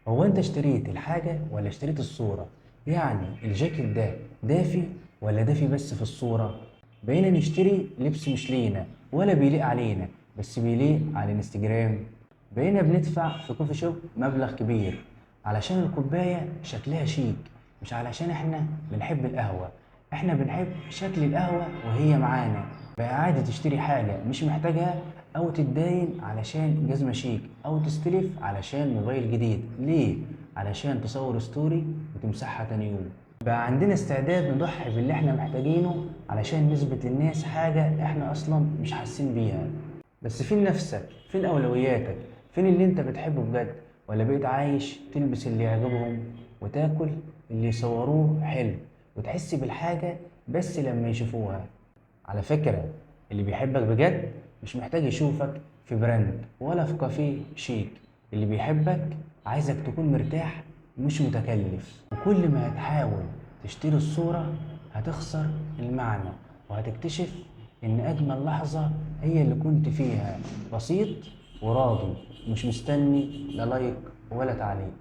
هو انت اشتريت الحاجة ولا اشتريت الصورة؟ يعني الجاكيت ده دافي ولا دافي بس في الصورة؟ بقينا نشتري لبس مش لينا ولا بيليق علينا، بس بيليق على الانستجرام. بقينا بندفع في كوفي شوب مبلغ كبير علشان الكوباية شكلها شيك، مش علشان احنا بنحب القهوة. احنا بنحب شكل القهوة وهي معانا. بقى عادي تشتري حاجة مش محتاجها، أو تتداين علشان جزمة شيك، أو تستلف علشان موبايل جديد. ليه؟ علشان تصور ستوري وتمسحها تاني يوم. بقى عندنا استعداد نضحي باللي احنا محتاجينه علشان نثبت للناس حاجة احنا أصلا مش حاسين بيها. بس فين نفسك؟ فين أولوياتك؟ فين اللي انت بتحبه بجد؟ ولا بقيت عايش تلبس اللي يعجبهم وتاكل اللي يصوروه حلو وتحس بالحاجة بس لما يشوفوها؟ على فكرة، اللي بيحبك بجد مش محتاج يشوفك في براند ولا في كافيه شيك. اللي بيحبك عايزك تكون مرتاح مش متكلف. وكل ما هتحاول تشتري الصورة هتخسر المعنى، وهتكتشف إن أجمل لحظة هي اللي كنت فيها بسيط وراضي، مش مستني لا لايك ولا تعليق.